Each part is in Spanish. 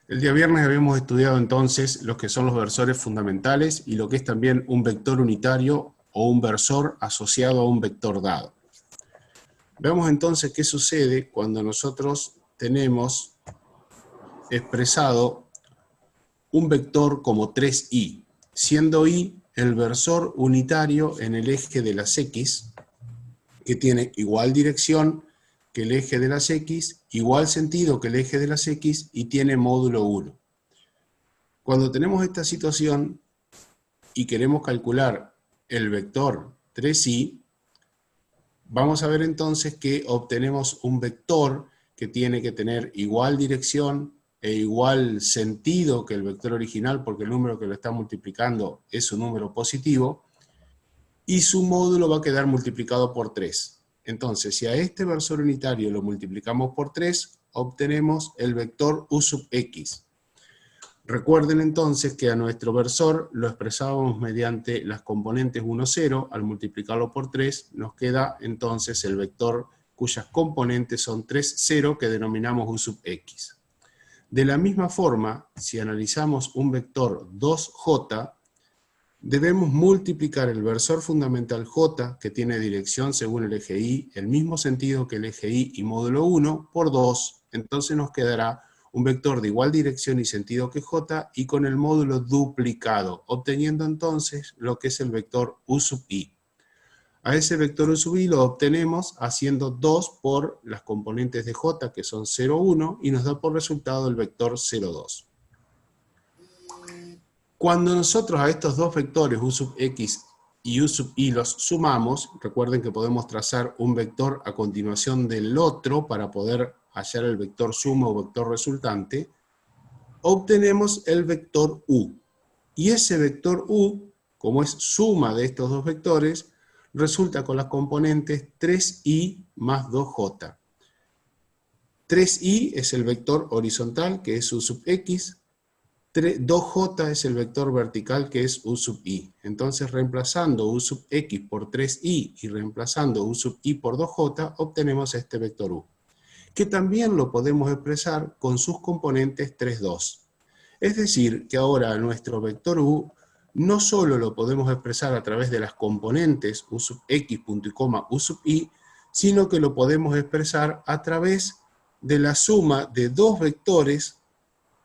El día viernes habíamos estudiado entonces lo que son los versores fundamentales y lo que es también un vector unitario o un versor asociado a un vector dado. Veamos entonces qué sucede cuando nosotros tenemos expresado un vector como 3i, siendo i el versor unitario en el eje de las x, que tiene igual dirección que el eje de las x, igual sentido que el eje de las x y tiene módulo 1. Cuando tenemos esta situación y queremos calcular el vector 3i, vamos a ver entonces que obtenemos un vector que tiene que tener igual dirección e igual sentido que el vector original, porque el número que lo está multiplicando es un número positivo, y su módulo va a quedar multiplicado por 3. Entonces, si a este versor unitario lo multiplicamos por 3, obtenemos el vector u sub x. Recuerden entonces que a nuestro versor lo expresábamos mediante las componentes 1, 0, al multiplicarlo por 3 nos queda entonces el vector cuyas componentes son 3, 0, que denominamos u sub x. De la misma forma, si analizamos un vector 2j, debemos multiplicar el versor fundamental j, que tiene dirección según el eje y, el mismo sentido que el eje y módulo 1, por 2, entonces nos quedará un vector de igual dirección y sentido que j y con el módulo duplicado, obteniendo entonces lo que es el vector u sub i. A ese vector u sub i lo obtenemos haciendo 2 por las componentes de j, que son 0, 1, y nos da por resultado el vector 0, 2. Cuando nosotros a estos dos vectores u sub x y u sub i los sumamos, recuerden que podemos trazar un vector a continuación del otro para poder hallar el vector suma o vector resultante, obtenemos el vector u. Y ese vector u, como es suma de estos dos vectores, resulta con las componentes 3i más 2j. 3i es el vector horizontal, que es u sub x, 2j es el vector vertical, que es u sub i. Entonces, reemplazando u sub x por 3i y reemplazando u sub i por 2j, obtenemos este vector u, que también lo podemos expresar con sus componentes 3, 2. Es decir, que ahora nuestro vector u no solo lo podemos expresar a través de las componentes u sub x, punto y coma, u sub i, sino que lo podemos expresar a través de la suma de dos vectores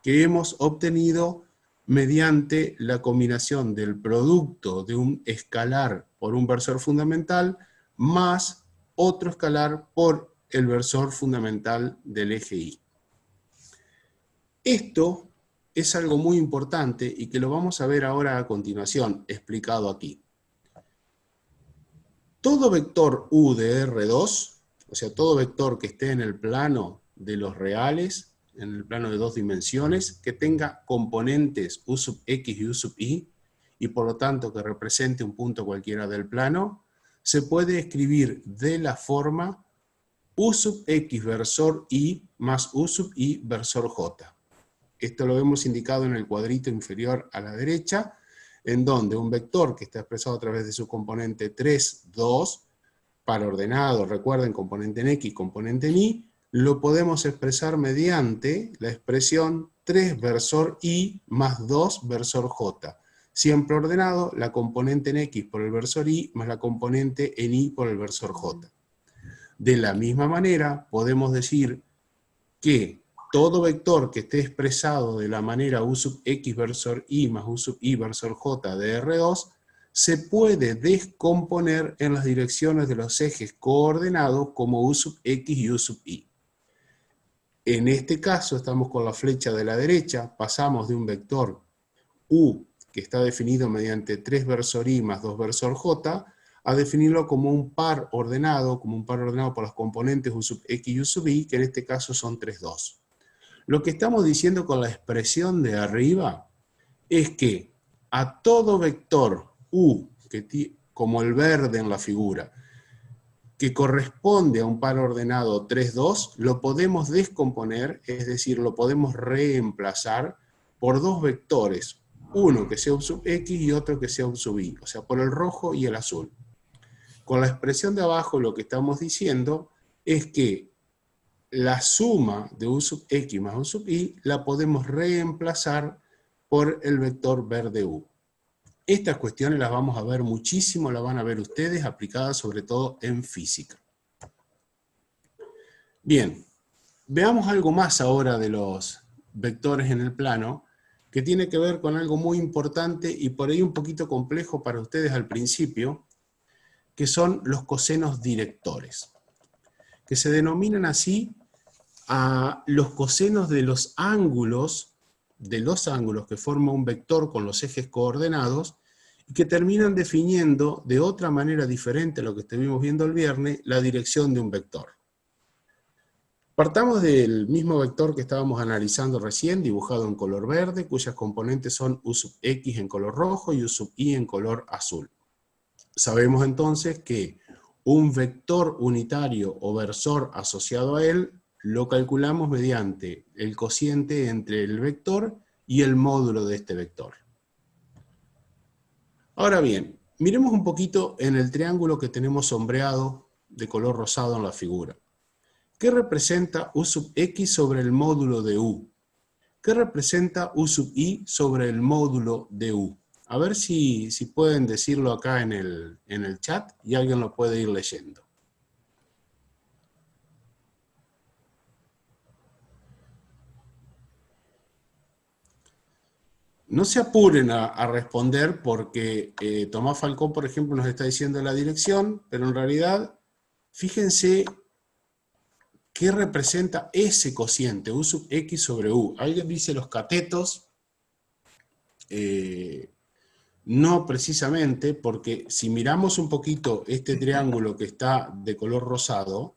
que hemos obtenido mediante la combinación del producto de un escalar por un versor fundamental más otro escalar por el versor fundamental del eje y. Esto es algo muy importante y que lo vamos a ver ahora a continuación, explicado aquí. Todo vector u de R2, o sea, todo vector que esté en el plano de los reales, en el plano de dos dimensiones, que tenga componentes u sub x y u sub i, y por lo tanto que represente un punto cualquiera del plano, se puede escribir de la forma u sub x versor i más u sub i versor j. Esto lo vemos indicado en el cuadrito inferior a la derecha, en donde un vector que está expresado a través de su componente 3, 2, para ordenado, recuerden, componente en x, componente en y, lo podemos expresar mediante la expresión 3 versor i más 2 versor j. Siempre ordenado, la componente en x por el versor i más la componente en y por el versor j. De la misma manera, podemos decir que todo vector que esté expresado de la manera u sub x versor i más u sub i versor j de R2 se puede descomponer en las direcciones de los ejes coordenados como u sub x y u sub i. En este caso estamos con la flecha de la derecha, pasamos de un vector u que está definido mediante 3 versor i más 2 versor j, a definirlo como un par ordenado por las componentes u sub x y u sub i, que en este caso son 3, 2. Lo que estamos diciendo con la expresión de arriba es que a todo vector u, como el verde en la figura, que corresponde a un par ordenado 3, 2, lo podemos descomponer, es decir, lo podemos reemplazar por dos vectores, uno que sea u sub x y otro que sea u sub y, o sea, por el rojo y el azul. Con la expresión de abajo lo que estamos diciendo es que la suma de u sub x más u sub y la podemos reemplazar por el vector verde u. Estas cuestiones las vamos a ver muchísimo, las van a ver ustedes aplicadas sobre todo en física. Bien, veamos algo más ahora de los vectores en el plano, que tiene que ver con algo muy importante y por ahí un poquito complejo para ustedes al principio, que son los cosenos directores, que se denominan así a los cosenos de los ángulos que forman un vector con los ejes coordenados, y que terminan definiendo de otra manera diferente a lo que estuvimos viendo el viernes, la dirección de un vector. Partamos del mismo vector que estábamos analizando recién, dibujado en color verde, cuyas componentes son u sub x en color rojo y u sub y en color azul. Sabemos entonces que un vector unitario o versor asociado a él lo calculamos mediante el cociente entre el vector y el módulo de este vector. Ahora bien, miremos un poquito en el triángulo que tenemos sombreado de color rosado en la figura. ¿Qué representa u sub x sobre el módulo de u? ¿Qué representa u sub y sobre el módulo de u? A ver si pueden decirlo acá en el chat y alguien lo puede ir leyendo. No se apuren a responder porque Tomás Falcón, por ejemplo, nos está diciendo la dirección, pero en realidad, fíjense qué representa ese cociente, u sub x sobre u. Alguien dice los catetos, no precisamente, porque si miramos un poquito este triángulo que está de color rosado,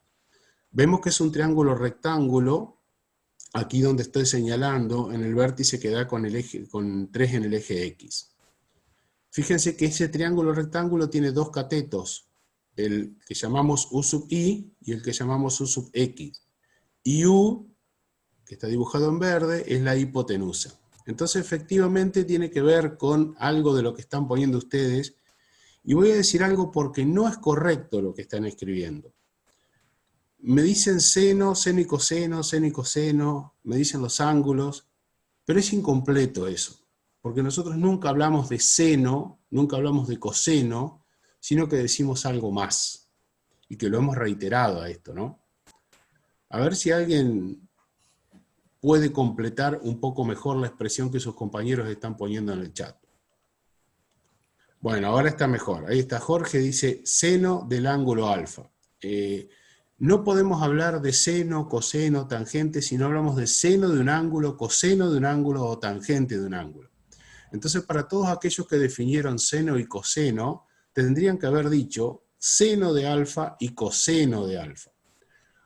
vemos que es un triángulo rectángulo, aquí donde estoy señalando, en el vértice que da con 3 en el eje X. Fíjense que ese triángulo rectángulo tiene dos catetos, el que llamamos u sub y el que llamamos u sub x. Y u, que está dibujado en verde, es la hipotenusa. Entonces efectivamente tiene que ver con algo de lo que están poniendo ustedes, y voy a decir algo porque no es correcto lo que están escribiendo. Me dicen seno, seno y coseno, me dicen los ángulos, pero es incompleto eso, porque nosotros nunca hablamos de seno, nunca hablamos de coseno, sino que decimos algo más, y que lo hemos reiterado a esto, ¿no? A ver si alguien puede completar un poco mejor la expresión que sus compañeros están poniendo en el chat. Bueno, ahora está mejor. Ahí está Jorge, dice seno del ángulo alfa. No podemos hablar de seno, coseno, tangente, si no hablamos de seno de un ángulo, coseno de un ángulo o tangente de un ángulo. Entonces, para todos aquellos que definieron seno y coseno, tendrían que haber dicho seno de alfa y coseno de alfa.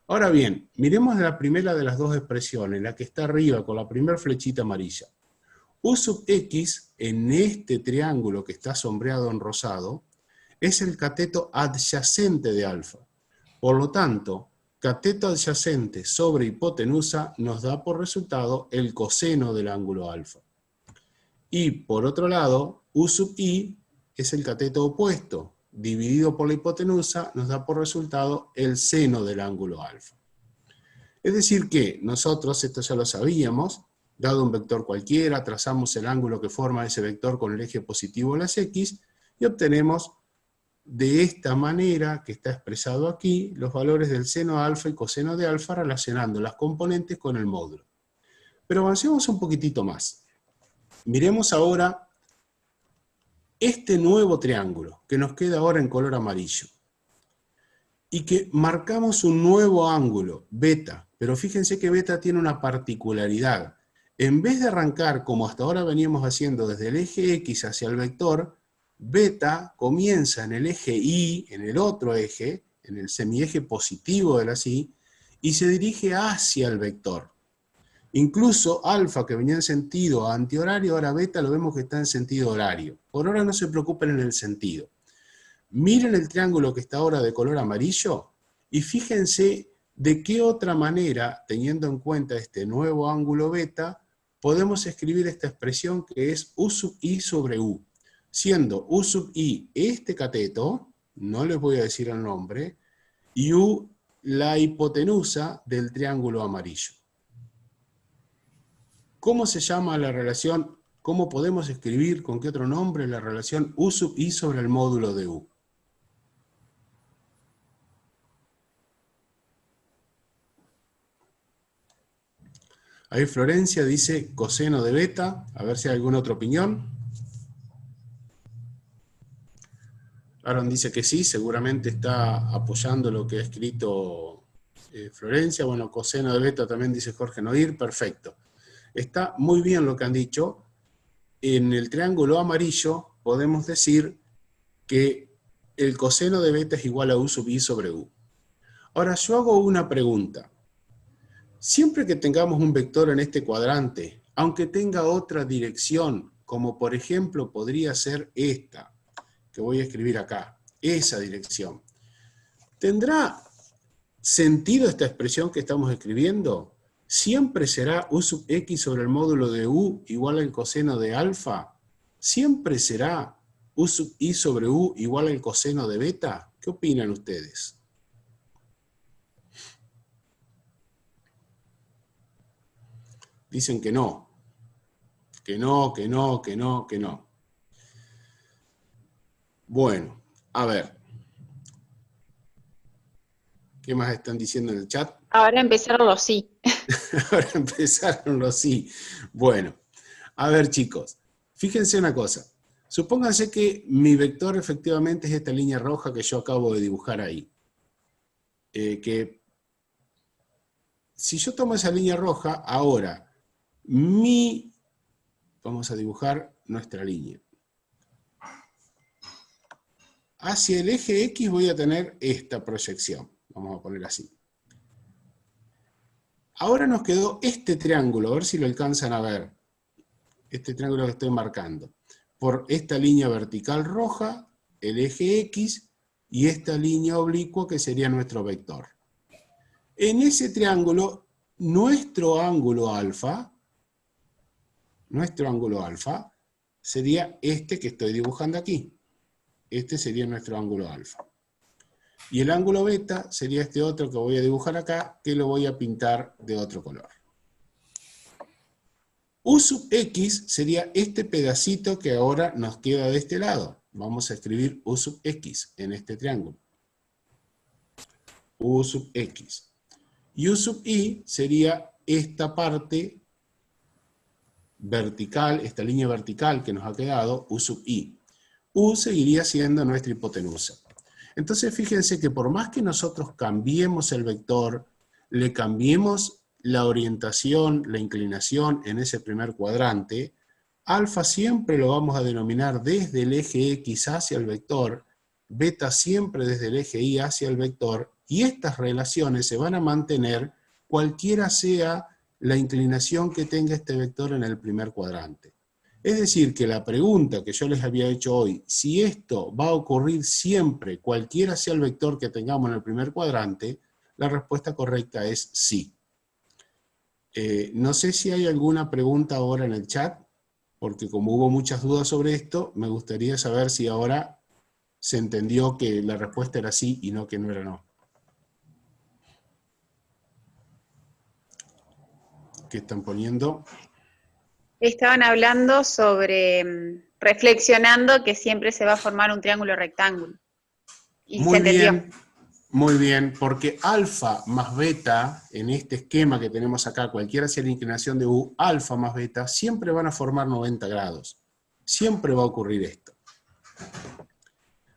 Ahora bien, miremos la primera de las dos expresiones, la que está arriba con la primera flechita amarilla. U sub x, en este triángulo que está sombreado en rosado, es el cateto adyacente de alfa. Por lo tanto, cateto adyacente sobre hipotenusa nos da por resultado el coseno del ángulo alfa. Y por otro lado, u sub y es el cateto opuesto, dividido por la hipotenusa nos da por resultado el seno del ángulo alfa. Es decir que nosotros, esto ya lo sabíamos, dado un vector cualquiera, trazamos el ángulo que forma ese vector con el eje positivo de las x y obtenemos de esta manera, que está expresado aquí, los valores del seno alfa y coseno de alfa relacionando las componentes con el módulo. Pero avancemos un poquitito más. Miremos ahora este nuevo triángulo, que nos queda ahora en color amarillo. Y que marcamos un nuevo ángulo, beta, pero fíjense que beta tiene una particularidad. En vez de arrancar como hasta ahora veníamos haciendo desde el eje X hacia el vector, beta comienza en el eje Y, en el otro eje, en el semieje positivo de la Y, y se dirige hacia el vector. Incluso alfa, que venía en sentido antihorario, ahora beta lo vemos que está en sentido horario. Por ahora no se preocupen en el sentido. Miren el triángulo que está ahora de color amarillo y fíjense de qué otra manera, teniendo en cuenta este nuevo ángulo beta, podemos escribir esta expresión que es u sub i sobre u. Siendo u sub i este cateto, no les voy a decir el nombre, y u la hipotenusa del triángulo amarillo. ¿Cómo se llama la relación? ¿Cómo podemos escribir, con qué otro nombre, la relación U sub I sobre el módulo de U? Ahí Florencia dice coseno de beta. A ver si hay alguna otra opinión. Aaron dice que sí, seguramente está apoyando lo que ha escrito Florencia. Bueno, coseno de beta también dice Jorge Noir, perfecto. Está muy bien lo que han dicho. En el triángulo amarillo podemos decir que el coseno de beta es igual a U sub I sobre U. Ahora yo hago una pregunta. Siempre que tengamos un vector en este cuadrante, aunque tenga otra dirección, como por ejemplo podría ser esta, que voy a escribir acá, esa dirección, ¿tendrá sentido esta expresión que estamos escribiendo? ¿Siempre será U sub X sobre el módulo de U igual al coseno de alfa? ¿Siempre será U sub I sobre U igual al coseno de beta? ¿Qué opinan ustedes? Dicen que no. Que no, que no, que no, que no. Bueno, a ver. ¿Qué más están diciendo en el chat? Ahora empezaron los sí. Ahora empezaron los sí. Bueno, a ver chicos, fíjense una cosa. Supónganse que mi vector efectivamente es esta línea roja que yo acabo de dibujar ahí. Que si yo tomo esa línea roja, ahora vamos a dibujar nuestra línea. Hacia el eje X voy a tener esta proyección. Vamos a poner así. Ahora nos quedó este triángulo, a ver si lo alcanzan a ver. Este triángulo que estoy marcando. Por esta línea vertical roja, el eje X, y esta línea oblicua que sería nuestro vector. En ese triángulo, nuestro ángulo alfa sería este que estoy dibujando aquí. Este sería nuestro ángulo alfa. Y el ángulo beta sería este otro que voy a dibujar acá, que lo voy a pintar de otro color. U sub X sería este pedacito que ahora nos queda de este lado. Vamos a escribir U sub X en este triángulo. U sub X. Y U sub I sería esta parte vertical, esta línea vertical que nos ha quedado, U sub I. U seguiría siendo nuestra hipotenusa. Entonces fíjense que por más que nosotros cambiemos el vector, le cambiemos la orientación, la inclinación en ese primer cuadrante, alfa siempre lo vamos a denominar desde el eje X hacia el vector, beta siempre desde el eje Y hacia el vector, y estas relaciones se van a mantener cualquiera sea la inclinación que tenga este vector en el primer cuadrante. Es decir, que la pregunta que yo les había hecho hoy, si esto va a ocurrir siempre, cualquiera sea el vector que tengamos en el primer cuadrante, la respuesta correcta es sí. No sé si hay alguna pregunta ahora en el chat, porque como hubo muchas dudas sobre esto, me gustaría saber si ahora se entendió que la respuesta era sí y no que no era no. ¿Qué están poniendo? Estaban hablando sobre, reflexionando que siempre se va a formar un triángulo rectángulo. Y se entendió. Muy bien, porque alfa más beta, en este esquema que tenemos acá, cualquiera sea la inclinación de U, alfa más beta, siempre van a formar 90 grados. Siempre va a ocurrir esto.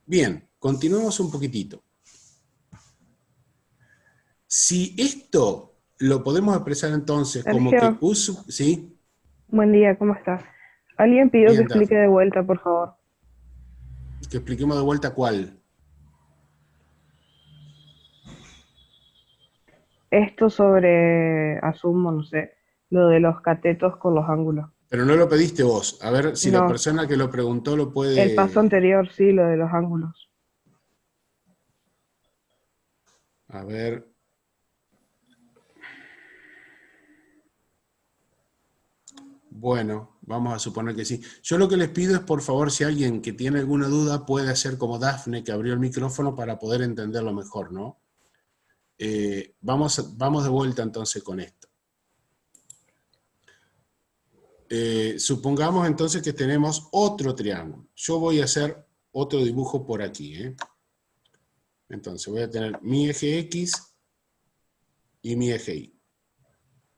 Bien, continuemos un poquitito. Si esto lo podemos expresar entonces como Sergio, que U sub... ¿Sí? buen día, ¿cómo estás? Alguien pidió que Bien, explique Dafne. de vuelta, por favor. Que expliquemos de vuelta cuál. Esto sobre, asumo, no sé, lo de los catetos con los ángulos. Pero no lo pediste vos. A ver si la No, persona que lo preguntó lo el paso puede... anterior, sí, lo de los ángulos. A ver... Bueno, vamos a suponer que sí. Yo lo que les pido es, por favor, si alguien que tiene alguna duda puede hacer como Dafne, que abrió el micrófono para poder entenderlo mejor, ¿no? Vamos de vuelta entonces con esto. Supongamos entonces que tenemos otro triángulo. Yo voy a hacer otro dibujo por aquí. Entonces voy a tener mi eje X y mi eje Y,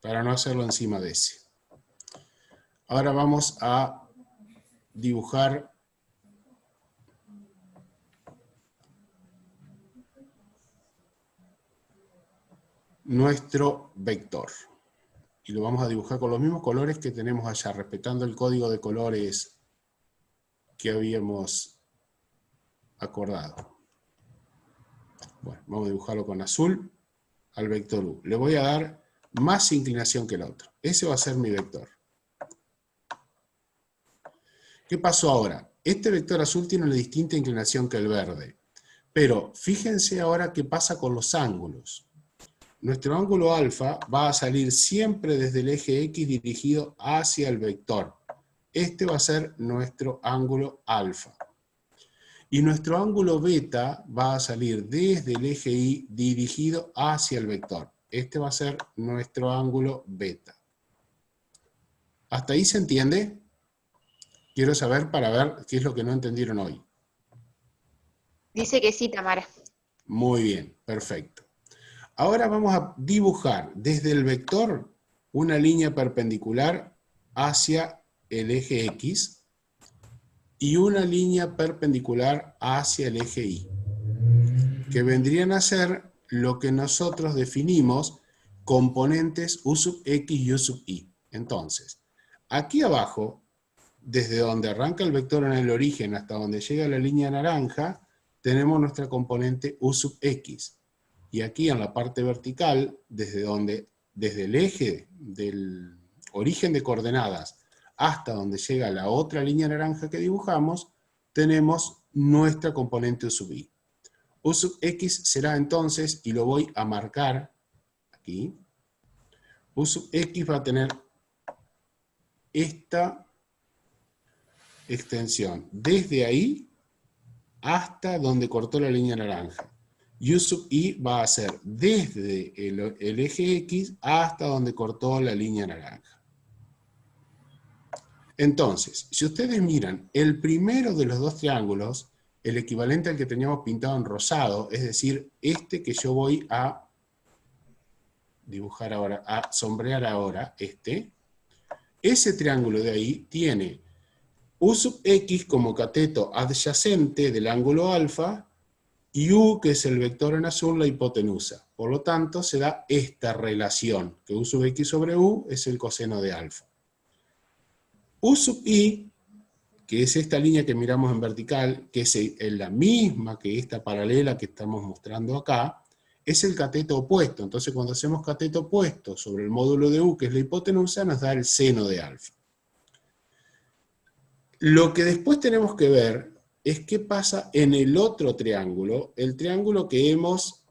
para no hacerlo encima de ese. Ahora vamos a dibujar nuestro vector. Y lo vamos a dibujar con los mismos colores que tenemos allá, respetando el código de colores que habíamos acordado. Bueno, vamos a dibujarlo con azul al vector U. Le voy a dar más inclinación que el otro. Ese va a ser mi vector. ¿Qué pasó ahora? Este vector azul tiene una distinta inclinación que el verde. Pero fíjense ahora qué pasa con los ángulos. Nuestro ángulo alfa va a salir siempre desde el eje X dirigido hacia el vector. Este va a ser nuestro ángulo alfa. Y nuestro ángulo beta va a salir desde el eje Y dirigido hacia el vector. Este va a ser nuestro ángulo beta. ¿Hasta ahí se entiende? Quiero saber para ver qué es lo que no entendieron hoy. Dice que sí, Tamara. Muy bien, perfecto. Ahora vamos a dibujar desde el vector una línea perpendicular hacia el eje X y una línea perpendicular hacia el eje Y, que vendrían a ser lo que nosotros definimos componentes U sub X y U sub Y. Entonces, aquí abajo, desde donde arranca el vector en el origen hasta donde llega la línea naranja, tenemos nuestra componente U sub X. Y aquí en la parte vertical, desde el eje del origen de coordenadas hasta donde llega la otra línea naranja que dibujamos, tenemos nuestra componente U sub Y. U sub X será entonces, y lo voy a marcar aquí, U sub X va a tener esta extensión, desde ahí hasta donde cortó la línea naranja. U sub Y va a ser desde el eje X hasta donde cortó la línea naranja. Entonces, si ustedes miran, el primero de los dos triángulos, el equivalente al que teníamos pintado en rosado, es decir, este que yo voy a dibujar ahora, a sombrear ahora, ese triángulo de ahí tiene U sub X como cateto adyacente del ángulo alfa, y U, que es el vector en azul, la hipotenusa. Por lo tanto, se da esta relación, que U sub X sobre U es el coseno de alfa. U sub Y, que es esta línea que miramos en vertical, que es la misma que esta paralela que estamos mostrando acá, es el cateto opuesto. Entonces, cuando hacemos cateto opuesto sobre el módulo de U, que es la hipotenusa, nos da el seno de alfa. Lo que después tenemos que ver es qué pasa en el otro triángulo, el triángulo que hemos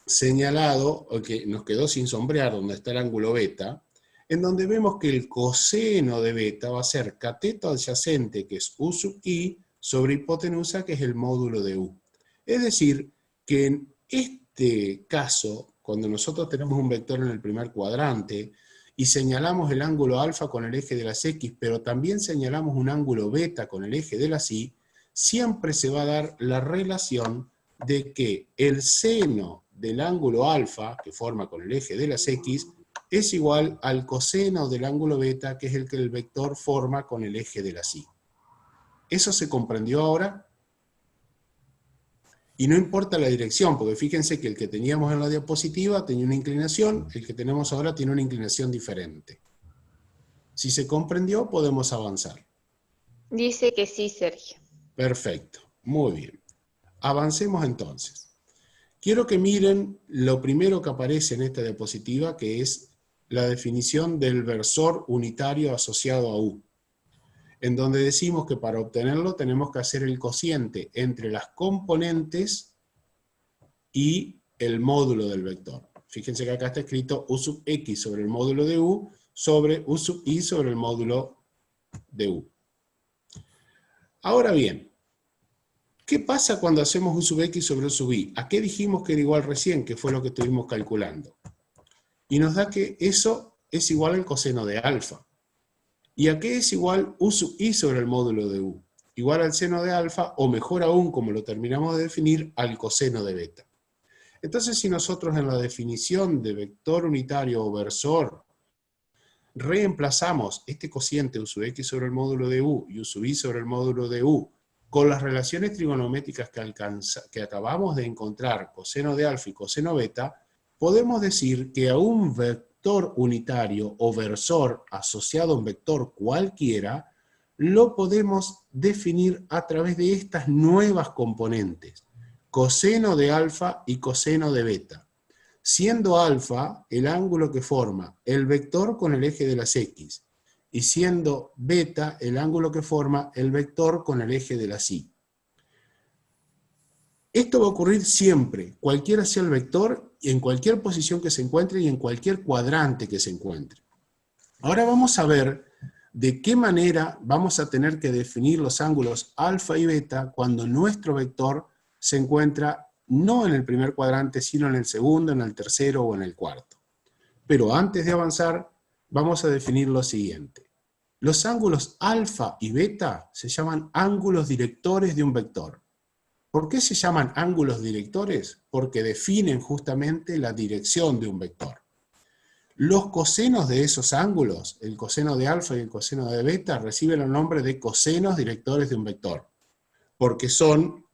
señalado, o que nos quedó sin sombrear, donde está el ángulo beta, en donde vemos que el coseno de beta va a ser cateto adyacente, que es U sub Y, sobre hipotenusa, que es el módulo de U. Es decir, que en este caso, cuando nosotros tenemos un vector en el primer cuadrante, y señalamos el ángulo alfa con el eje de las X, pero también señalamos un ángulo beta con el eje de las Y, siempre se va a dar la relación de que el seno del ángulo alfa, que forma con el eje de las X, es igual al coseno del ángulo beta, que es el que el vector forma con el eje de las Y. ¿Eso se comprendió ahora? Y no importa la dirección, porque fíjense que el que teníamos en la diapositiva tenía una inclinación, el que tenemos ahora tiene una inclinación diferente. Si se comprendió, podemos avanzar. Dice que sí, Sergio. Perfecto, muy bien. Avancemos entonces. Quiero que miren lo primero que aparece en esta diapositiva, que es la definición del versor unitario asociado a U, en donde decimos que para obtenerlo tenemos que hacer el cociente entre las componentes y el módulo del vector. Fíjense que acá está escrito U sub X sobre el módulo de U, sobre U sub Y sobre el módulo de U. Ahora bien, ¿Qué pasa cuando hacemos u sub x sobre u sub y? ¿A qué dijimos que era igual recién? Que fue lo que estuvimos calculando. Y nos da que eso es igual al coseno de alfa. ¿Y a qué es igual u sub i sobre el módulo de u? Igual al seno de alfa, o mejor aún, como lo terminamos de definir, al coseno de beta. Entonces, si nosotros en la definición de vector unitario o versor reemplazamos este cociente u sub x sobre el módulo de u y u sub i sobre el módulo de u con las relaciones trigonométricas que acabamos de encontrar, coseno de alfa y coseno beta, podemos decir que a un vector unitario o versor asociado a un vector cualquiera, lo podemos definir a través de estas nuevas componentes, coseno de alfa y coseno de beta, siendo alfa el ángulo que forma el vector con el eje de las x, y siendo beta el ángulo que forma el vector con el eje de las y. Esto va a ocurrir siempre, cualquiera sea el vector, en cualquier posición que se encuentre y en cualquier cuadrante que se encuentre. Ahora vamos a ver de qué manera vamos a tener que definir los ángulos alfa y beta cuando nuestro vector se encuentra no en el primer cuadrante, sino en el segundo, en el tercero o en el cuarto. Pero antes de avanzar, vamos a definir lo siguiente. Los ángulos alfa y beta se llaman ángulos directores de un vector. ¿Por qué se llaman ángulos directores? Porque definen justamente la dirección de un vector. Los cosenos de esos ángulos, el coseno de alfa y el coseno de beta, reciben el nombre de cosenos directores de un vector, porque son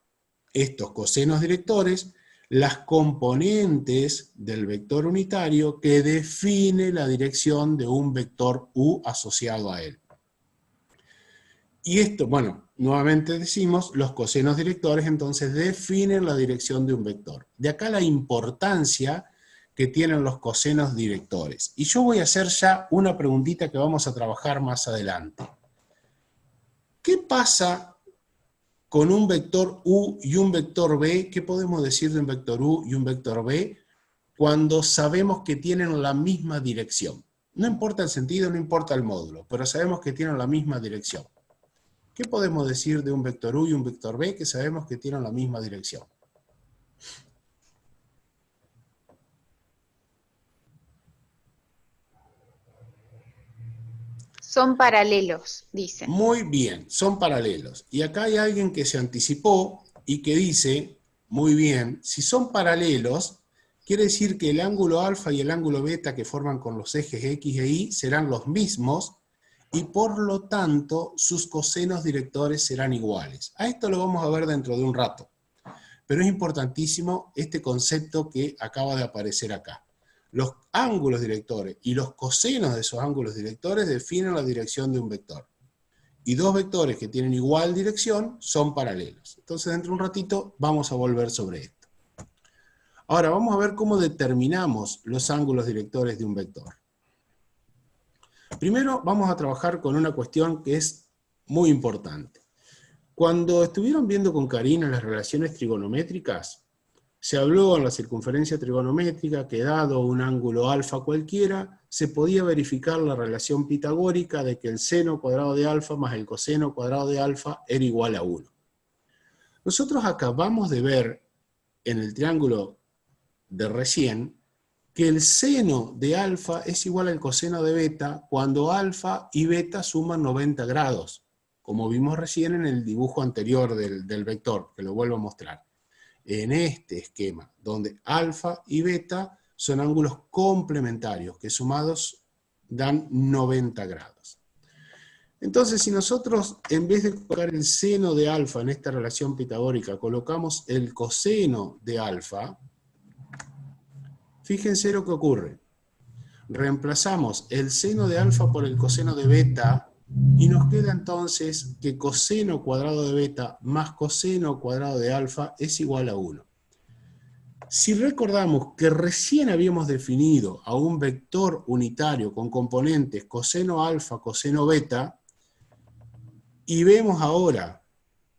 estos cosenos directores las componentes del vector unitario que define la dirección de un vector u asociado a él. Y esto, bueno, nuevamente decimos, los cosenos directores entonces definen la dirección de un vector. De acá la importancia que tienen los cosenos directores. Y yo voy a hacer ya una preguntita que vamos a trabajar más adelante. ¿Qué pasa con un vector u y un vector b? ¿Qué podemos decir de un vector u y un vector b cuando sabemos que tienen la misma dirección? No importa el sentido, no importa el módulo, pero sabemos que tienen la misma dirección. ¿Qué podemos decir de un vector u y un vector b que sabemos que tienen la misma dirección? Son paralelos, dicen. Muy bien, son paralelos. Y acá hay alguien que se anticipó y que dice, muy bien, si son paralelos, quiere decir que el ángulo alfa y el ángulo beta que forman con los ejes x e y serán los mismos, y por lo tanto sus cosenos directores serán iguales. A esto lo vamos a ver dentro de un rato. Pero es importantísimo este concepto que acaba de aparecer acá. Los ángulos directores y los cosenos de esos ángulos directores definen la dirección de un vector. Y dos vectores que tienen igual dirección son paralelos. Entonces dentro de un ratito vamos a volver sobre esto. Ahora vamos a ver cómo determinamos los ángulos directores de un vector. Primero vamos a trabajar con una cuestión que es muy importante. Cuando estuvieron viendo con Karina las relaciones trigonométricas, se habló en la circunferencia trigonométrica que dado un ángulo alfa cualquiera, se podía verificar la relación pitagórica de que el seno cuadrado de alfa más el coseno cuadrado de alfa era igual a 1. Nosotros acabamos de ver en el triángulo de recién que el seno de alfa es igual al coseno de beta cuando alfa y beta suman 90 grados, como vimos recién en el dibujo anterior del vector, que lo vuelvo a mostrar. En este esquema, donde alfa y beta son ángulos complementarios, que sumados dan 90 grados. Entonces, si nosotros, en vez de colocar el seno de alfa en esta relación pitagórica, colocamos el coseno de alfa, fíjense lo que ocurre. Reemplazamos el seno de alfa por el coseno de beta, y nos queda entonces que coseno cuadrado de beta más coseno cuadrado de alfa es igual a 1. Si recordamos que recién habíamos definido a un vector unitario con componentes coseno alfa, coseno beta, y vemos ahora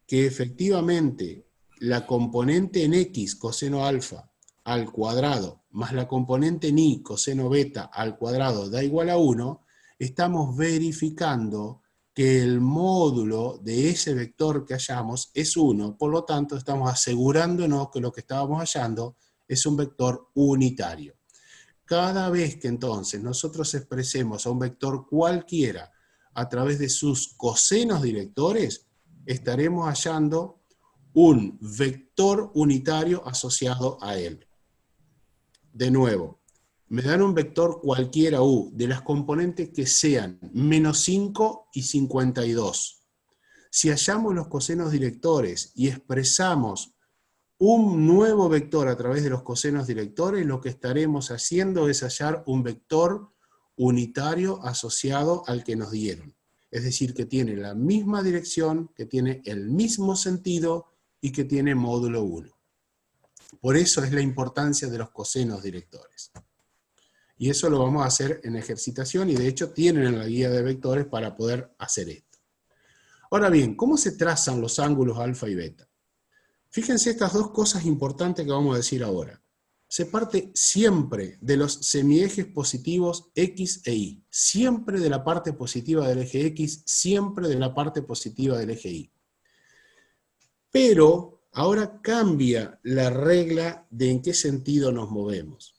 que efectivamente la componente en x, coseno alfa, al cuadrado, más la componente en y, coseno beta, al cuadrado, da igual a 1, estamos verificando que el módulo de ese vector que hallamos es 1, por lo tanto estamos asegurándonos que lo que estábamos hallando es un vector unitario. Cada vez que entonces nosotros expresemos a un vector cualquiera a través de sus cosenos directores, estaremos hallando un vector unitario asociado a él. De nuevo, me dan un vector cualquiera u de las componentes que sean menos 5 y 52. Si hallamos los cosenos directores y expresamos un nuevo vector a través de los cosenos directores, lo que estaremos haciendo es hallar un vector unitario asociado al que nos dieron. Es decir, que tiene la misma dirección, que tiene el mismo sentido y que tiene módulo 1. Por eso es la importancia de los cosenos directores. Y eso lo vamos a hacer en ejercitación y de hecho tienen en la guía de vectores para poder hacer esto. Ahora bien, ¿cómo se trazan los ángulos alfa y beta? Fíjense estas dos cosas importantes que vamos a decir ahora. Se parte siempre de los semiejes positivos X e Y. Siempre de la parte positiva del eje X, siempre de la parte positiva del eje Y. Pero ahora cambia la regla de en qué sentido nos movemos.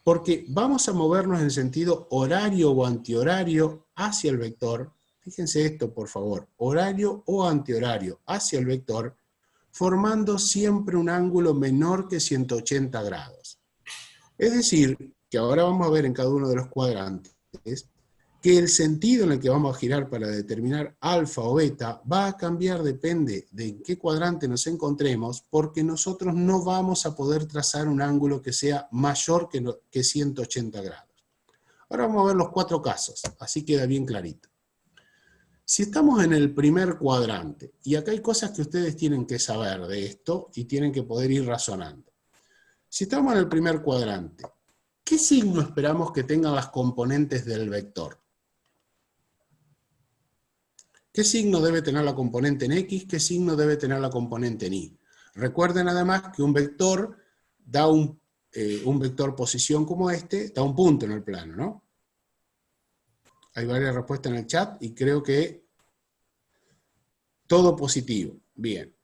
Porque vamos a movernos en sentido horario o antihorario hacia el vector. Fíjense esto, por favor. Horario o antihorario hacia el vector, formando siempre un ángulo menor que 180 grados. Es decir, que ahora vamos a ver en cada uno de los cuadrantes que el sentido en el que vamos a girar para determinar alfa o beta va a cambiar, depende de en qué cuadrante nos encontremos, porque nosotros no vamos a poder trazar un ángulo que sea mayor que 180 grados. Ahora vamos a ver los 4 casos, así queda bien clarito. Si estamos en el primer cuadrante, y acá hay cosas que ustedes tienen que saber de esto y tienen que poder ir razonando. Si estamos en el primer cuadrante, ¿qué signo esperamos que tengan las componentes del vector? ¿Qué signo debe tener la componente en X? ¿Qué signo debe tener la componente en Y? Recuerden además que un vector da un vector posición como este, da un punto en el plano, ¿no? Hay varias respuestas en el chat y creo que todo positivo. Bien.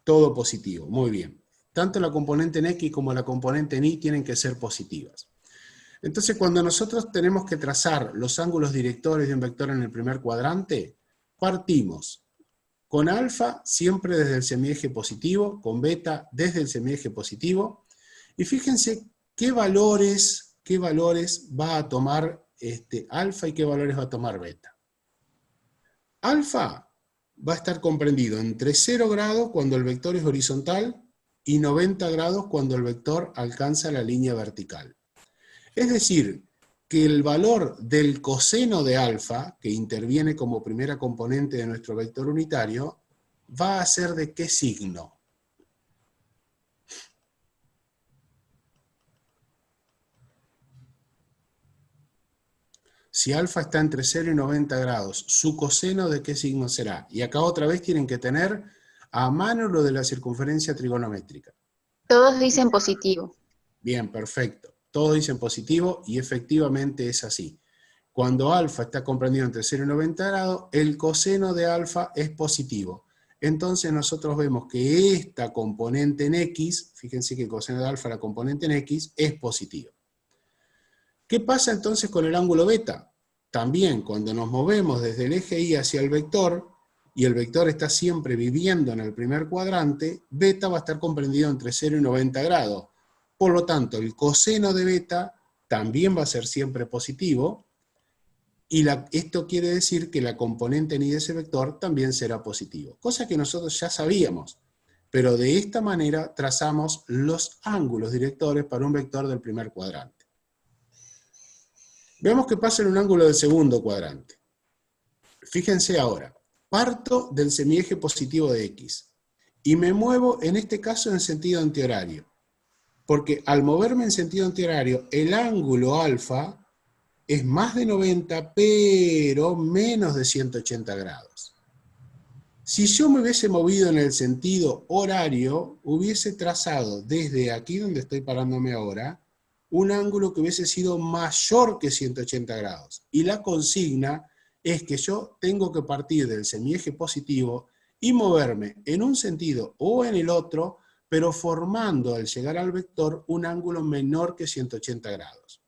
Todo positivo. Muy bien. Tanto la componente en X como la componente en Y tienen que ser positivas. Entonces, cuando nosotros tenemos que trazar los ángulos directores de un vector en el primer cuadrante, partimos con alfa siempre desde el semieje positivo, con beta desde el semieje positivo, y fíjense qué valores va a tomar alfa y qué valores va a tomar beta. Alfa va a estar comprendido entre 0 grados cuando el vector es horizontal y 90 grados cuando el vector alcanza la línea vertical. Es decir, que el valor del coseno de alfa, que interviene como primera componente de nuestro vector unitario, va a ser ¿de qué signo? Si alfa está entre 0 y 90 grados, ¿su coseno de qué signo será? Y acá otra vez tienen que tener a mano lo de la circunferencia trigonométrica. Todos dicen positivo. Bien, perfecto. Todos dicen positivo y efectivamente es así. Cuando alfa está comprendido entre 0 y 90 grados, el coseno de alfa es positivo. Entonces nosotros vemos que esta componente en X, fíjense que el coseno de alfa, la componente en X, es positivo. ¿Qué pasa entonces con el ángulo beta? También cuando nos movemos desde el eje Y hacia el vector, y el vector está siempre viviendo en el primer cuadrante, beta va a estar comprendido entre 0 y 90 grados. Por lo tanto, el coseno de beta también va a ser siempre positivo, y esto quiere decir que la componente en Y de ese vector también será positivo. Cosa que nosotros ya sabíamos, pero de esta manera trazamos los ángulos directores para un vector del primer cuadrante. Veamos qué pasa en un ángulo del segundo cuadrante. Fíjense ahora, parto del semieje positivo de X, y me muevo en este caso en sentido antihorario. Porque al moverme en sentido antihorario, el ángulo alfa es más de 90, pero menos de 180 grados. Si yo me hubiese movido en el sentido horario, hubiese trazado desde aquí donde estoy parándome ahora, un ángulo que hubiese sido mayor que 180 grados. Y la consigna es que yo tengo que partir del semieje positivo y moverme en un sentido o en el otro, pero formando al llegar al vector un ángulo menor que 180 grados.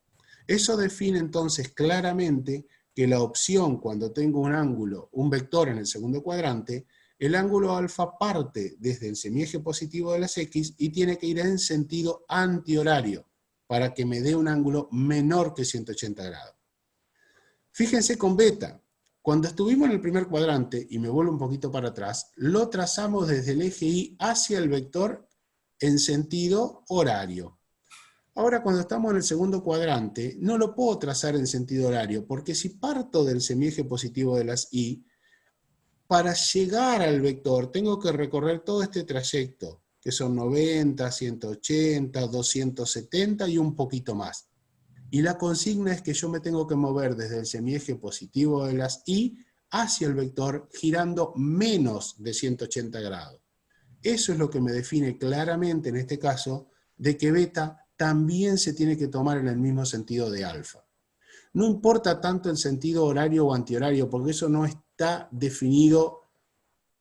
Eso define entonces claramente que la opción cuando tengo un ángulo, un vector en el segundo cuadrante, el ángulo alfa parte desde el semieje positivo de las X y tiene que ir en sentido antihorario para que me dé un ángulo menor que 180 grados. Fíjense con beta. Cuando estuvimos en el primer cuadrante, y me vuelvo un poquito para atrás, lo trazamos desde el eje Y hacia el vector en sentido horario. Ahora cuando estamos en el segundo cuadrante, no lo puedo trazar en sentido horario, porque si parto del semieje positivo de las Y, para llegar al vector tengo que recorrer todo este trayecto, que son 90, 180, 270 y un poquito más. Y la consigna es que yo me tengo que mover desde el semieje positivo de las Y hacia el vector girando menos de 180 grados. Eso es lo que me define claramente en este caso de que beta también se tiene que tomar en el mismo sentido de alfa. No importa tanto el sentido horario o antihorario, porque eso no está definido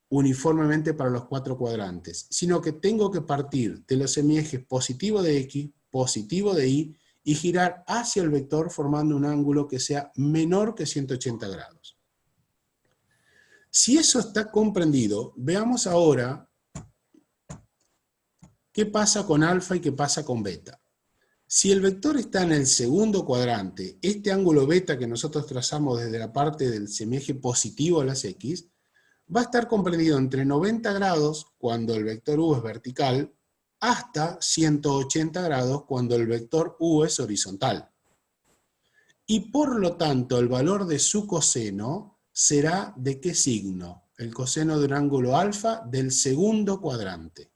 uniformemente para los 4 cuadrantes, sino que tengo que partir de los semiejes positivo de X, positivo de Y, y girar hacia el vector formando un ángulo que sea menor que 180 grados. Si eso está comprendido, veamos ahora qué pasa con alfa y qué pasa con beta. Si el vector está en el segundo cuadrante, este ángulo beta que nosotros trazamos desde la parte del semieje positivo de las X, va a estar comprendido entre 90 grados cuando el vector U es vertical, hasta 180 grados cuando el vector U es horizontal. Y por lo tanto, el valor de su coseno será ¿de qué signo? El coseno de un ángulo alfa del segundo cuadrante.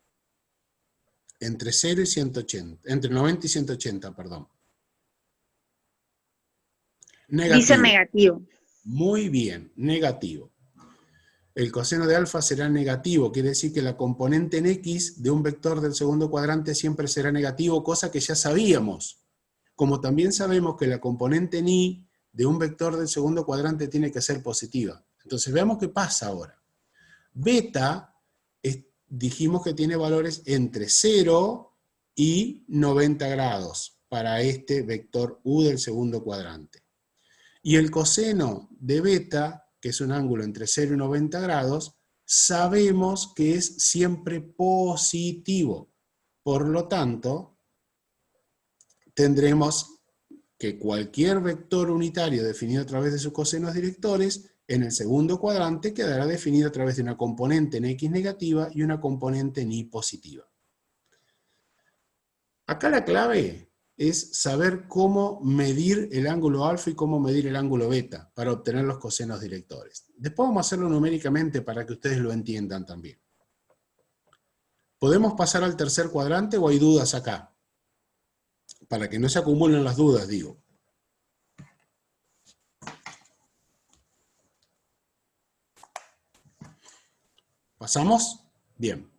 Entre 0 y 180, entre 90 y 180, perdón. Negativo. Dice negativo. Muy bien, negativo. El coseno de alfa será negativo, quiere decir que la componente en X de un vector del segundo cuadrante siempre será negativo, cosa que ya sabíamos. Como también sabemos que la componente en Y de un vector del segundo cuadrante tiene que ser positiva. Entonces veamos qué pasa ahora. Beta, dijimos que tiene valores entre 0 y 90 grados para este vector U del segundo cuadrante. Y el coseno de beta, que es un ángulo entre 0 y 90 grados, sabemos que es siempre positivo. Por lo tanto, tendremos que cualquier vector unitario definido a través de sus cosenos directores, en el segundo cuadrante quedará definido a través de una componente en X negativa y una componente en Y positiva. Acá la clave es saber cómo medir el ángulo alfa y cómo medir el ángulo beta para obtener los cosenos directores. Después vamos a hacerlo numéricamente para que ustedes lo entiendan también. ¿Podemos pasar al tercer cuadrante o hay dudas acá? Para que no se acumulen las dudas, digo. ¿Pasamos? Bien.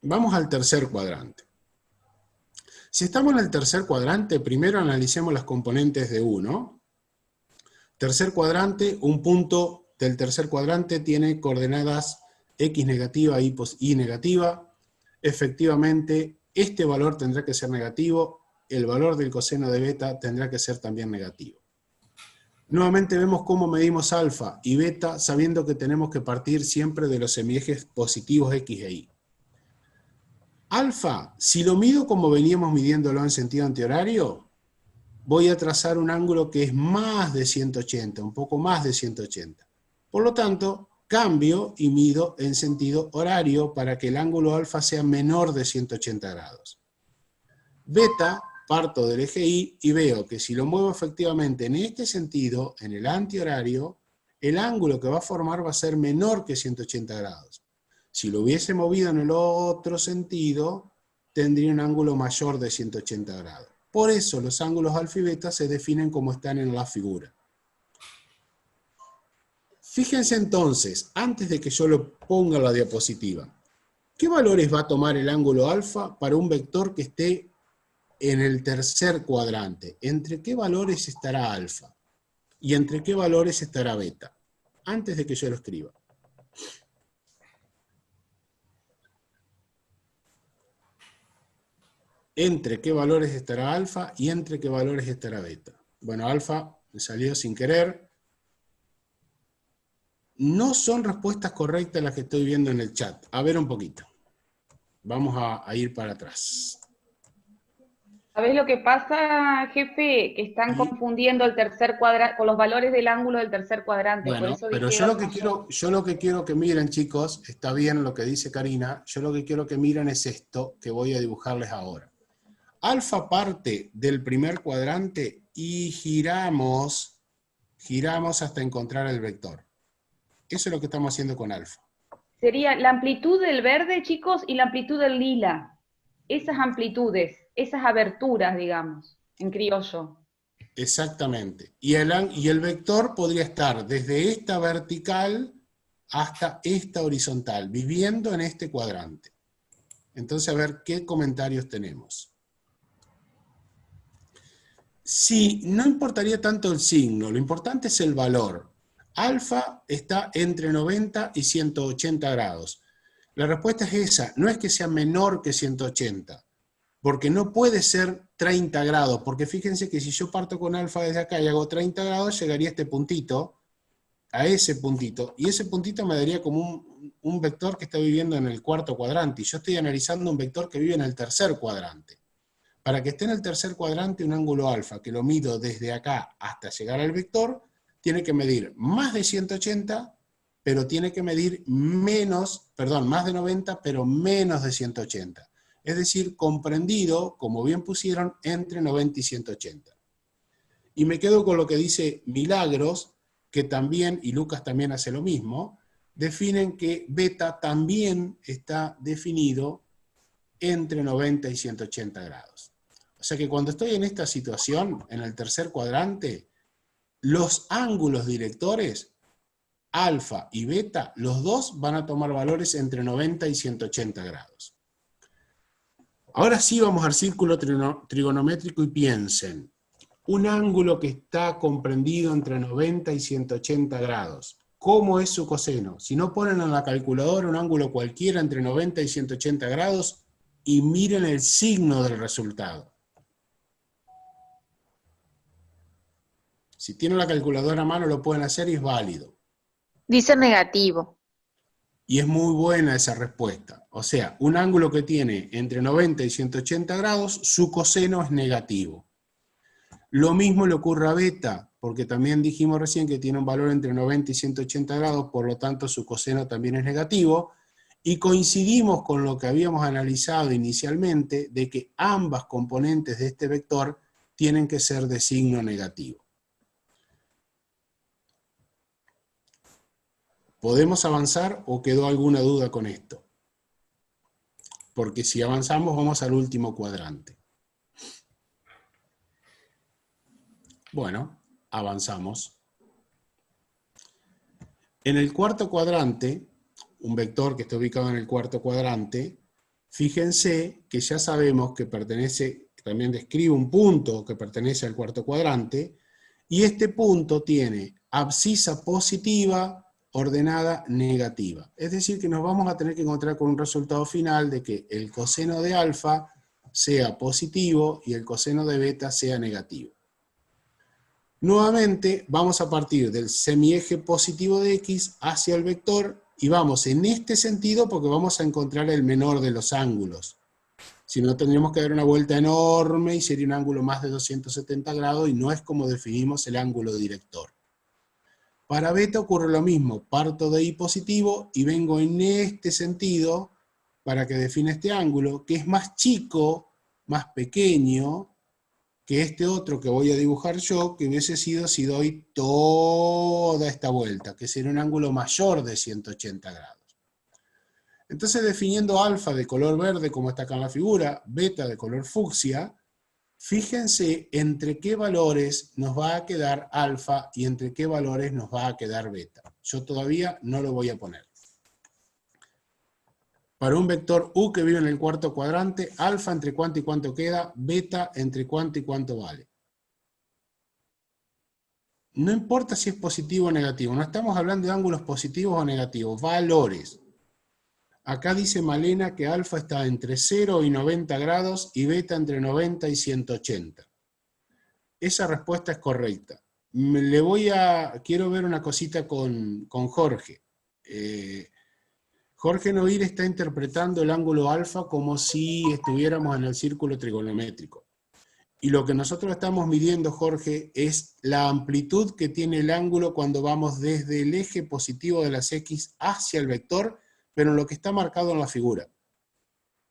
Vamos al tercer cuadrante. Si estamos en el tercer cuadrante, primero analicemos las componentes de U, ¿no? Tercer cuadrante, un punto del tercer cuadrante tiene coordenadas X negativa, Y negativa. Efectivamente, este valor tendrá que ser negativo, el valor del coseno de beta tendrá que ser también negativo. Nuevamente vemos cómo medimos alfa y beta sabiendo que tenemos que partir siempre de los semiejes positivos X e Y. Alfa, si lo mido como veníamos midiéndolo en sentido antihorario, voy a trazar un ángulo que es más de 180, un poco más de 180. Por lo tanto, cambio y mido en sentido horario para que el ángulo alfa sea menor de 180 grados. Beta, parto del eje Y y veo que si lo muevo efectivamente en este sentido, en el antihorario, el ángulo que va a formar va a ser menor que 180 grados. Si lo hubiese movido en el otro sentido, tendría un ángulo mayor de 180 grados. Por eso los ángulos alfa y beta se definen como están en la figura. Fíjense entonces, antes de que yo lo ponga en la diapositiva, ¿qué valores va a tomar el ángulo alfa para un vector que esté en el tercer cuadrante? ¿Entre qué valores estará alfa? y entre qué valores estará beta, antes de que yo lo escriba. Entre qué valores estará alfa y entre qué valores estará beta. Bueno, alfa me salió sin querer. No son respuestas correctas las que estoy viendo en el chat. A ver un poquito. Vamos a ir para atrás. ¿Sabés lo que pasa, jefe? Que están confundiendo el tercer cuadrante con los valores del ángulo del tercer cuadrante. Bueno, por eso pero dije yo lo que quiero que miren, chicos, está bien lo que dice Karina, yo lo que quiero que miren es esto que voy a dibujarles ahora. Alfa parte del primer cuadrante y giramos hasta encontrar el vector. Eso es lo que estamos haciendo con alfa. Sería la amplitud del verde, chicos, y la amplitud del lila. Esas amplitudes, esas aberturas, digamos, en criollo. Exactamente. Y el vector podría estar desde esta vertical hasta esta horizontal, viviendo en este cuadrante. Entonces, a ver qué comentarios tenemos. Sí, no importaría tanto el signo, lo importante es el valor. Alfa está entre 90 y 180 grados. La respuesta es esa, no es que sea menor que 180, porque no puede ser 30 grados, porque fíjense que si yo parto con alfa desde acá y hago 30 grados, llegaría a este puntito, a ese puntito, y ese puntito me daría como un vector que está viviendo en el cuarto cuadrante, y yo estoy analizando un vector que vive en el tercer cuadrante. Para que esté en el tercer cuadrante un ángulo alfa, que lo mido desde acá hasta llegar al vector, tiene que medir más de 180, pero tiene que medir más de 90, pero menos de 180. Es decir, comprendido, como bien pusieron, entre 90 y 180. Y me quedo con lo que dice Milagros, que también, y Lucas también hace lo mismo, definen que beta también está definido entre 90 y 180 grados. O sea que cuando estoy en esta situación, en el tercer cuadrante, los ángulos directores, alfa y beta, los dos van a tomar valores entre 90 y 180 grados. Ahora sí vamos al círculo trigonométrico y piensen, un ángulo que está comprendido entre 90 y 180 grados, ¿cómo es su coseno? Si no ponen en la calculadora un ángulo cualquiera entre 90 y 180 grados y miren el signo del resultado. Si tienen la calculadora a mano lo pueden hacer y es válido. Dice negativo. Y es muy buena esa respuesta. O sea, un ángulo que tiene entre 90 y 180 grados, su coseno es negativo. Lo mismo le ocurre a beta, porque también dijimos recién que tiene un valor entre 90 y 180 grados, por lo tanto su coseno también es negativo. Y coincidimos con lo que habíamos analizado inicialmente, de que ambas componentes de este vector tienen que ser de signo negativo. ¿Podemos avanzar o quedó alguna duda con esto? Porque si avanzamos vamos al último cuadrante. Bueno, avanzamos. En el cuarto cuadrante, un vector que está ubicado en el cuarto cuadrante, fíjense que ya sabemos que pertenece, también describe un punto que pertenece al cuarto cuadrante, y este punto tiene abscisa positiva, ordenada negativa. Es decir, que nos vamos a tener que encontrar con un resultado final de que el coseno de alfa sea positivo y el coseno de beta sea negativo. Nuevamente vamos a partir del semieje positivo de x hacia el vector y vamos en este sentido porque vamos a encontrar el menor de los ángulos. Si no, tendríamos que dar una vuelta enorme y sería un ángulo más de 270 grados y no es como definimos el ángulo director. Para beta ocurre lo mismo, parto de I positivo y vengo en este sentido para que define este ángulo, que es más chico, más pequeño, que este otro que voy a dibujar yo, que hubiese sido si doy toda esta vuelta, que sería un ángulo mayor de 180 grados. Entonces, definiendo alfa de color verde, como está acá en la figura, beta de color fucsia, fíjense entre qué valores nos va a quedar alfa y entre qué valores nos va a quedar beta. Yo todavía no lo voy a poner. Para un vector U que vive en el cuarto cuadrante, alfa entre cuánto y cuánto queda, beta entre cuánto y cuánto vale. no importa si es positivo o negativo, no estamos hablando de ángulos positivos o negativos, valores. Acá dice Malena que alfa está entre 0 y 90 grados y beta entre 90 y 180. Esa respuesta es correcta. Quiero ver una cosita con Jorge. Jorge Noir está interpretando el ángulo alfa como si estuviéramos en el círculo trigonométrico. Y lo que nosotros estamos midiendo, Jorge, es la amplitud que tiene el ángulo cuando vamos desde el eje positivo de las X hacia el vector, pero en lo que está marcado en la figura.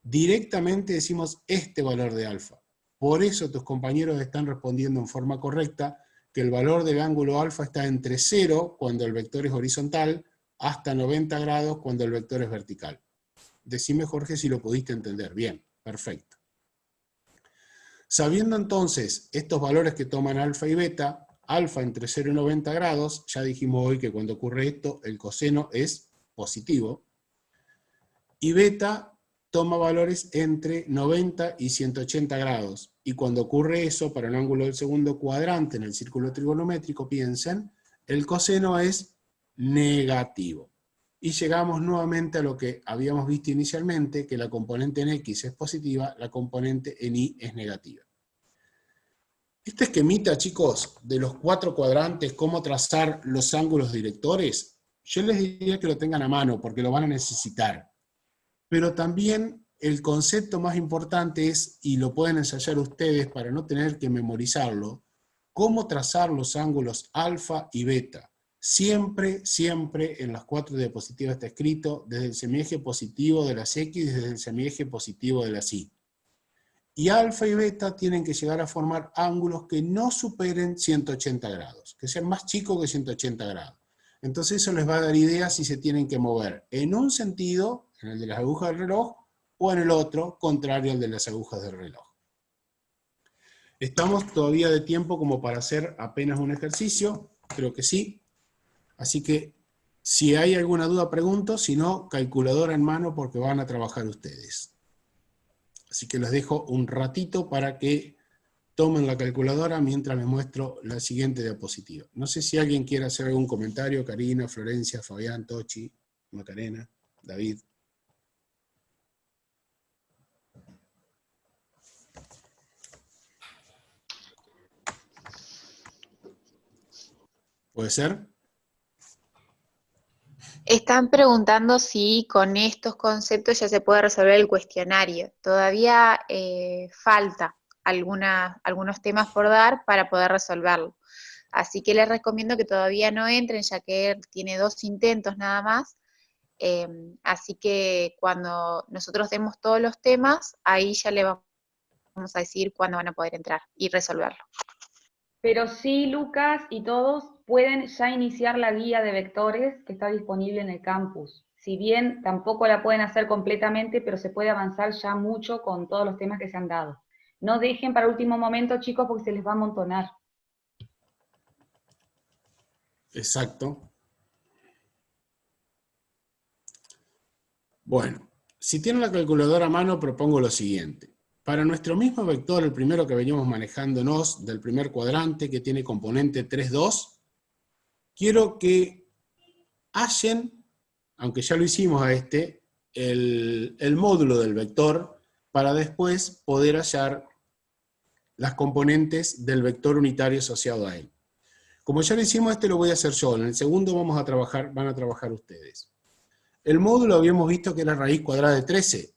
Directamente decimos este valor de alfa. Por eso tus compañeros están respondiendo en forma correcta que el valor del ángulo alfa está entre 0 cuando el vector es horizontal, hasta 90 grados cuando el vector es vertical. Decime, Jorge, si lo pudiste entender. Bien, perfecto. Sabiendo entonces estos valores que toman alfa y beta, alfa entre 0 y 90 grados, ya dijimos hoy que cuando ocurre esto, el coseno es positivo, y beta toma valores entre 90 y 180 grados. Y cuando ocurre eso, para el ángulo del segundo cuadrante en el círculo trigonométrico, piensen, el coseno es negativo. Y llegamos nuevamente a lo que habíamos visto inicialmente, que la componente en X es positiva, la componente en Y es negativa. Este esquemita, chicos, de los 4 cuadrantes, cómo trazar los ángulos directores, yo les diría que lo tengan a mano, porque lo van a necesitar. Pero también el concepto más importante es, y lo pueden ensayar ustedes para no tener que memorizarlo, cómo trazar los ángulos alfa y beta. Siempre, siempre en las 4 diapositivas está escrito desde el semieje positivo de las X y desde el semieje positivo de las Y. Y alfa y beta tienen que llegar a formar ángulos que no superen 180 grados, que sean más chicos que 180 grados. Entonces eso les va a dar ideas si se tienen que mover en un sentido, en el de las agujas del reloj, o en el otro, contrario al de las agujas del reloj. ¿Estamos todavía de tiempo como para hacer apenas un ejercicio? Creo que sí. Así que, si hay alguna duda, pregunto. Si no, calculadora en mano porque van a trabajar ustedes. Así que les dejo un ratito para que tomen la calculadora mientras les muestro la siguiente diapositiva. No sé si alguien quiere hacer algún comentario. Karina, Florencia, Fabián, Tochi, Macarena, David. ¿Puede ser? Están preguntando si con estos conceptos ya se puede resolver el cuestionario. Todavía falta algunos temas por dar para poder resolverlo. Así que les recomiendo que todavía no entren, ya que tiene 2 intentos nada más. Así que cuando nosotros demos todos los temas, ahí ya le vamos a decir cuándo van a poder entrar y resolverlo. Pero sí, Lucas y todos pueden ya iniciar la guía de vectores que está disponible en el campus. Si bien tampoco la pueden hacer completamente, pero se puede avanzar ya mucho con todos los temas que se han dado. No dejen para último momento, chicos, porque se les va a amontonar. Exacto. Bueno, si tienen la calculadora a mano, propongo lo siguiente. Para nuestro mismo vector, el primero que veníamos manejándonos, del primer cuadrante, que tiene componente 3, 2, quiero que hallen, aunque ya lo hicimos a este, el módulo del vector, para después poder hallar las componentes del vector unitario asociado a él. Como ya lo hicimos, este lo voy a hacer yo. En el segundo van a trabajar ustedes. El módulo habíamos visto que era raíz cuadrada de 13.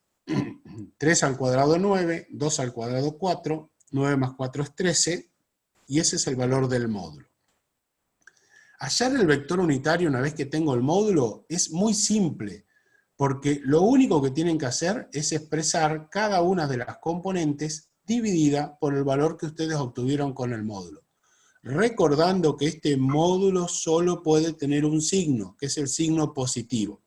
3 al cuadrado 9, 2 al cuadrado 4, 9 más 4 es 13, y ese es el valor del módulo. Hallar el vector unitario una vez que tengo el módulo es muy simple, porque lo único que tienen que hacer es expresar cada una de las componentes dividida por el valor que ustedes obtuvieron con el módulo. Recordando que este módulo solo puede tener un signo, que es el signo positivo.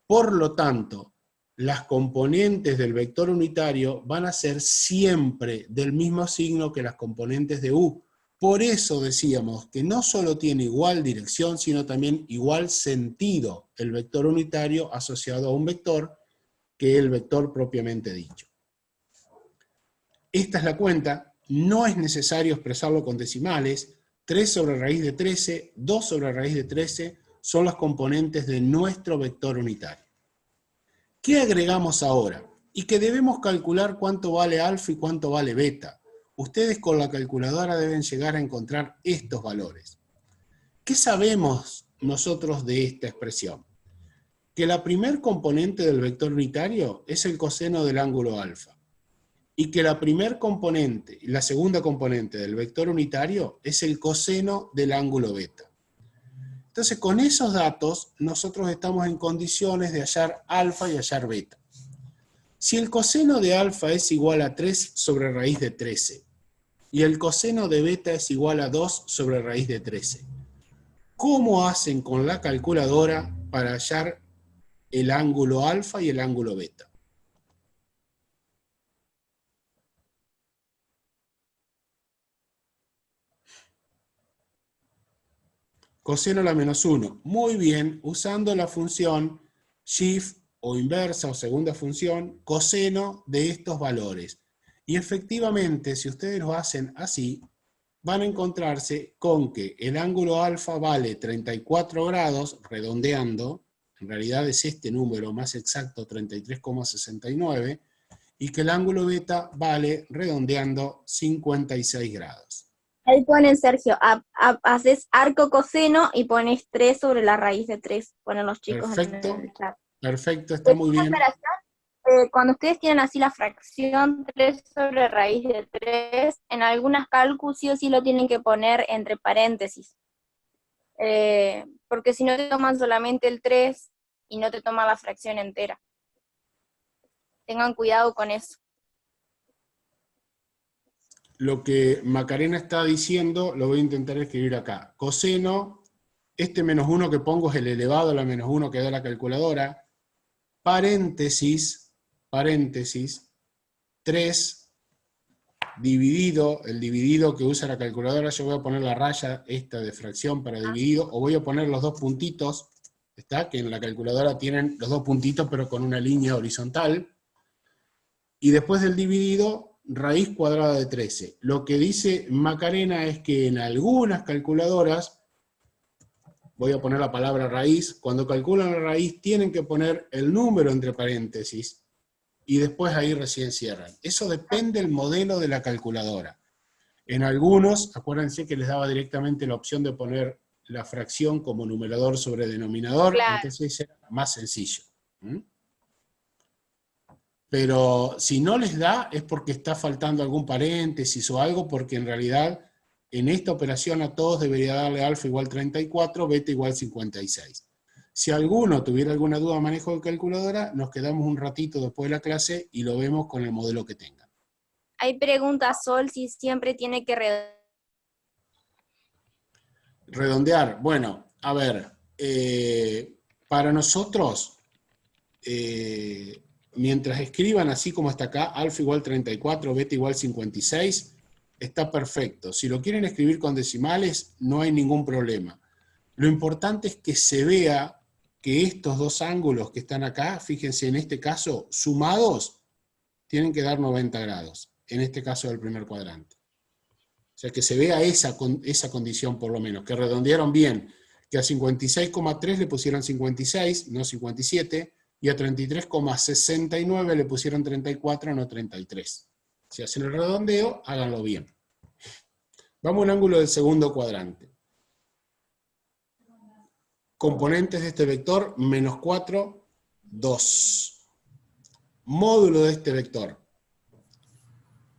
Por lo tanto, las componentes del vector unitario van a ser siempre del mismo signo que las componentes de U. Por eso decíamos que no solo tiene igual dirección, sino también igual sentido el vector unitario asociado a un vector que el vector propiamente dicho. Esta es la cuenta, no es necesario expresarlo con decimales, 3 sobre raíz de 13, 2 sobre raíz de 13, son las componentes de nuestro vector unitario. ¿Qué agregamos ahora? Y que debemos calcular cuánto vale alfa y cuánto vale beta. Ustedes con la calculadora deben llegar a encontrar estos valores. ¿Qué sabemos nosotros de esta expresión? Que la primer componente del vector unitario es el coseno del ángulo alfa. Y que la primer componente, la segunda componente del vector unitario es el coseno del ángulo beta. Entonces, con esos datos, nosotros estamos en condiciones de hallar alfa y hallar beta. Si el coseno de alfa es igual a 3 sobre raíz de 13, y el coseno de beta es igual a 2 sobre raíz de 13, ¿cómo hacen con la calculadora para hallar el ángulo alfa y el ángulo beta? Coseno a la menos 1. Muy bien, usando la función shift o inversa o segunda función, coseno de estos valores. Y efectivamente, si ustedes lo hacen así, van a encontrarse con que el ángulo alfa vale 34 grados, redondeando, en realidad es este número más exacto, 33,69, y que el ángulo beta vale, redondeando, 56 grados. Ahí ponen, Sergio, haces arco coseno y pones 3 sobre la raíz de 3. Ponen los chicos Perfecto, en el chat. perfecto, está muy bien. Cuando ustedes tienen así la fracción 3 sobre raíz de 3, en algunas cálculos sí o sí lo tienen que poner entre paréntesis. Porque si no te toman solamente el 3 y no te toman la fracción entera. Tengan cuidado con eso. Lo que Macarena está diciendo, lo voy a intentar escribir acá. Coseno, este menos 1 que pongo es el elevado a la menos 1 que da la calculadora, paréntesis, 3 dividido, el dividido que usa la calculadora, yo voy a poner la raya esta de fracción para dividido, o voy a poner los dos puntitos, ¿está? Que en la calculadora tienen los dos puntitos pero con una línea horizontal, y después del dividido, raíz cuadrada de 13. Lo que dice Macarena es que en algunas calculadoras, voy a poner la palabra raíz, cuando calculan la raíz tienen que poner el número entre paréntesis, y después ahí recién cierran. Eso depende del modelo de la calculadora. En algunos, acuérdense que les daba directamente la opción de poner la fracción como numerador sobre denominador, Claro. entonces era más sencillo. Pero si no les da es porque está faltando algún paréntesis o algo, porque en realidad en esta operación a todos debería darle alfa igual 34, beta igual 56. Si alguno tuviera alguna duda de manejo de calculadora, nos quedamos un ratito después de la clase y lo vemos con el modelo que tengan. Hay preguntas, Sol, si siempre tiene que Redondear, bueno, a ver, para nosotros, mientras escriban así como está acá, alfa igual 34, beta igual 56, está perfecto. Si lo quieren escribir con decimales, no hay ningún problema. Lo importante es que se vea que estos dos ángulos que están acá, fíjense en este caso, sumados, tienen que dar 90 grados, en este caso del primer cuadrante. O sea, que se vea esa condición por lo menos, que redondearon bien, que a 56,3 le pusieron 56, no 57, y a 33,69 le pusieron 34, no 33. Si hacen el redondeo, háganlo bien. Vamos a un ángulo del segundo cuadrante. Componentes de este vector, menos 4, 2. Módulo de este vector,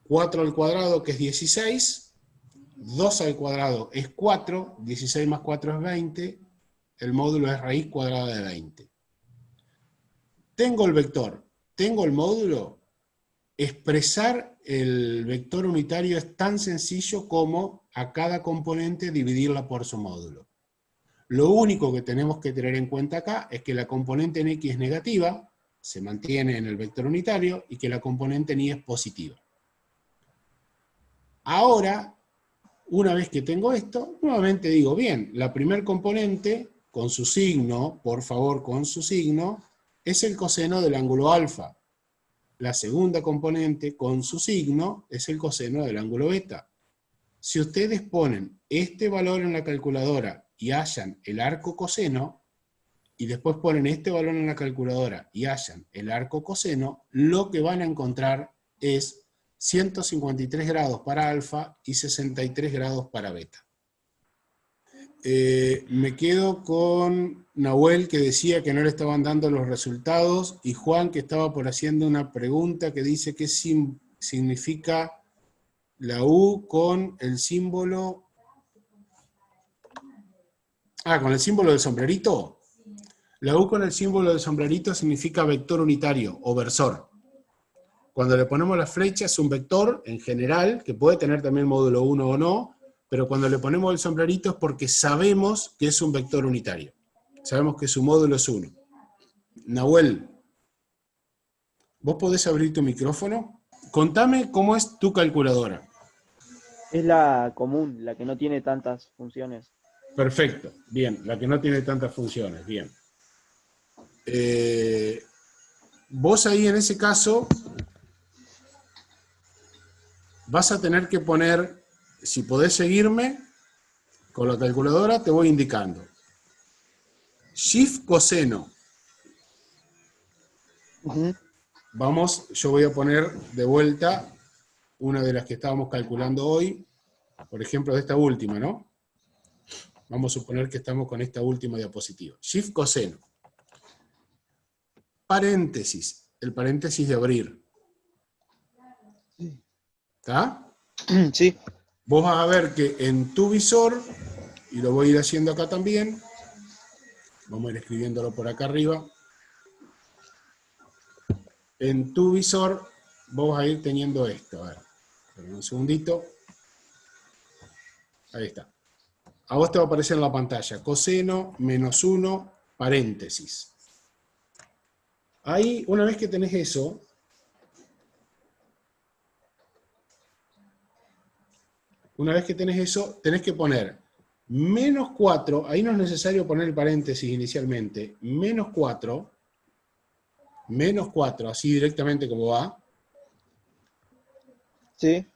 4 al cuadrado, que es 16, 2 al cuadrado es 4, 16 más 4 es 20, el módulo es raíz cuadrada de 20. Tengo el vector, tengo el módulo. Expresar el vector unitario es tan sencillo como a cada componente dividirla por su módulo. Lo único que tenemos que tener en cuenta acá es que la componente en X es negativa, se mantiene en el vector unitario, y que la componente en Y es positiva. Ahora, una vez que tengo esto, nuevamente digo, bien, la primer componente, con su signo, por favor, con su signo, es el coseno del ángulo alfa. La segunda componente, con su signo, es el coseno del ángulo beta. Si ustedes ponen este valor en la calculadora y hallan el arco coseno, y después ponen este valor en la calculadora y hallan el arco coseno, lo que van a encontrar es 153 grados para alfa y 63 grados para beta. Me quedo con Nahuel, que decía que no le estaban dando los resultados, y Juan, que estaba por haciendo una pregunta que dice qué significa la U con el símbolo... con el símbolo del sombrerito. La U con el símbolo del sombrerito significa vector unitario o versor. Cuando le ponemos la flecha es un vector en general, que puede tener también módulo 1 o no, pero cuando le ponemos el sombrerito es porque sabemos que es un vector unitario. Sabemos que su módulo es 1. Nahuel, ¿vos podés abrir tu micrófono? Contame cómo es tu calculadora. Es la común, la que no tiene tantas funciones. Perfecto, bien, la que no tiene tantas funciones, bien. Vos ahí en ese caso vas a tener que poner, si podés seguirme con la calculadora, te voy indicando. Shift coseno. Vamos, yo voy a poner de vuelta una de las que estábamos calculando hoy, por ejemplo de esta última, ¿no? Vamos a suponer que estamos con esta última diapositiva. Shift coseno. Paréntesis, el paréntesis de abrir. ¿Está? Sí. Vos vas a ver que en tu visor, y lo voy a ir haciendo acá también, vamos a ir escribiéndolo por acá arriba, en tu visor vos vas a ir teniendo esto. A ver, esperen un segundito. Ahí está. A vos te va a aparecer en la pantalla, coseno, menos 1, paréntesis. Ahí, una vez que tenés eso, tenés que poner menos 4, ahí no es necesario poner el paréntesis inicialmente, menos 4, así directamente como va. Sí.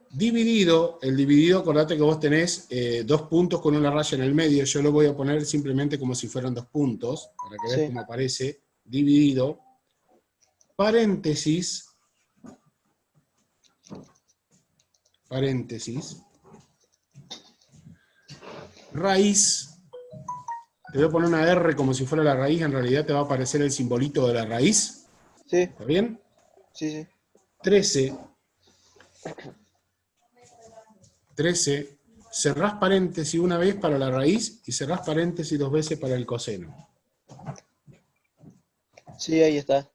Dividido, el dividido, acordate que vos tenés 2 puntos con una raya en el medio, yo lo voy a poner simplemente como si fueran 2 puntos, para que veas cómo aparece, dividido, paréntesis, raíz, te voy a poner una R como si fuera la raíz, en realidad te va a aparecer el simbolito de la raíz, Sí. ¿está bien? Sí. 13, cerrás paréntesis una vez para la raíz y cerrás paréntesis 2 veces para el coseno. Sí, ahí está.